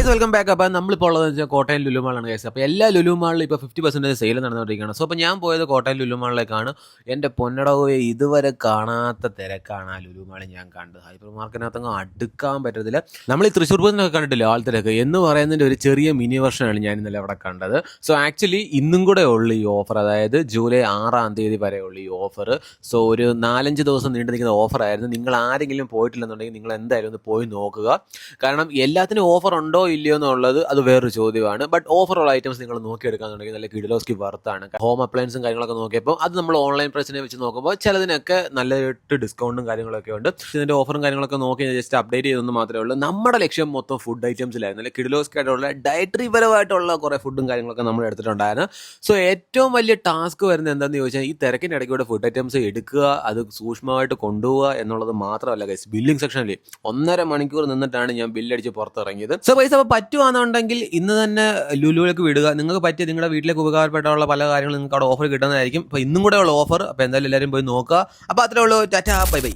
Welcome back. അപ്പോൾ നമ്മളിപ്പോൾ ഉള്ളതെന്ന് വെച്ചാൽ കോട്ടയം ലുലു മാളാണ് ഗൈസ്. അപ്പോൾ എല്ലാ ലുലു മാളിലും ഇപ്പോൾ 50% സെയിൽ നടന്നുകൊണ്ടിരിക്കുകയാണ്. സോ അപ്പോൾ ഞാൻ പോയത് കോട്ടയം ലുലു മാളിലേക്കാണ്. എൻ്റെ പൊന്നടവേ ഇതുവരെ കാണാത്ത തിരക്കാണ് ആ ലുലു മാളിൽ ഞാൻ കണ്ടത്. ഹൈപ്പർ മാർക്കറ്റിനകത്തങ്ങ് അടുക്കാൻ പറ്റത്തില്ല. നമ്മൾ ഈ തൃശ്ശൂർ പൂരത്തിനൊക്കെ കണ്ടിട്ടില്ല ആൾ തിരക്ക് എന്ന് പറയുന്നതിൻ്റെ ഒരു ചെറിയ മിനി വെർഷനാണ് ഞാൻ ഇന്നലെ അവിടെ കണ്ടത്. സോ ആക്ച്വലി ഇന്നും കൂടെ ഉള്ളു ഈ ഓഫർ, അതായത് ജൂലൈ 6 തീയതി വരെ ഉള്ളു ഈ ഓഫർ. സോ ഒരു 4-5 ദിവസം നീണ്ടു നിൽക്കുന്ന ഓഫറായിരുന്നു. നിങ്ങൾ ആരെങ്കിലും പോയിട്ടില്ലെന്നുണ്ടെങ്കിൽ നിങ്ങൾ എന്തായാലും ഒന്ന് പോയി നോക്കുക. കാരണം എല്ലാത്തിനും ഓഫർ ഉണ്ടോ ഇല്ലയോ എന്നുള്ളത് അത് വേറൊരു ചോദ്യമാണ്. ബട്ട് ഓഫറുള്ള ഐറ്റംസ് നിങ്ങൾ നോക്കിയെടുക്കാന്നുണ്ടെങ്കിൽ നല്ല കിഡിലോസ്കി വർത്താണ്. ഹോം അപ്ലയൻസും കാര്യങ്ങളൊക്കെ നോക്കിയപ്പോൾ അത് നമ്മൾ ഓൺലൈൻ പ്രൈസിനെ വെച്ച് നോക്കുമ്പോൾ ചിലതിനൊക്കെ നല്ലതായിട്ട് ഡിസ്കൗണ്ടും കാര്യങ്ങളൊക്കെ ഉണ്ട്. ഇതിൻ്റെ ഓഫറും കാര്യങ്ങളൊക്കെ നോക്കി ജസ്റ്റ് അപ്ഡേറ്റ് ചെയ്തൊന്നും മാത്രമേ ഉള്ളൂ. നമ്മുടെ ലക്ഷ്യം മൊത്തം ഫുഡ് ഐറ്റംസിലായിരുന്നു. അല്ലെങ്കിൽ കിഡിലോസ്കി ആയിട്ടുള്ള ഡയറ്ററി പരമായിട്ടുള്ള കുറേ ഫുഡും കാര്യങ്ങളൊക്കെ നമ്മൾ എടുത്തിട്ടുണ്ടായിരുന്നു. സോ ഏറ്റവും വലിയ ടാസ്ക് വരുന്നത് എന്താണെന്ന് ചോദിച്ചാൽ ഈ തിരക്കിൻ്റെ ഇടയ്ക്കൂടെ ഫുഡ് ഐറ്റംസ് എടുക്കുക, അത് സൂക്ഷ്മമായിട്ട് കൊണ്ടുപോവുക എന്നുള്ളത് മാത്രമല്ല ഗൈസ്. ബില്ലിംഗ് സെക്ഷനിൽ 1.5 മണിക്കൂർ നിന്നിട്ടാണ് ഞാൻ ബില്ലടിച്ച് പുറത്തിറങ്ങിയത്. സോ പൈസ അപ്പോൾ പറ്റുവാണെന്നുണ്ടെങ്കിൽ ഇന്ന് തന്നെ ലുലുവിലേക്ക് വിടുക. നിങ്ങൾക്ക് പറ്റിയ നിങ്ങളുടെ വീട്ടിലേക്ക് ഉപകാരപ്പെട്ടുള്ള പല കാര്യങ്ങളും നിങ്ങൾക്ക് അവിടെ ഓഫർ കിട്ടുന്നതായിരിക്കും. അപ്പോൾ ഇന്നും കൂടെ ഉള്ള ഓഫർ. അപ്പോൾ എന്തായാലും എല്ലാവരും പോയി നോക്കുക. അപ്പോൾ അത്രേ ഉള്ളൂ. Tata, bye bye.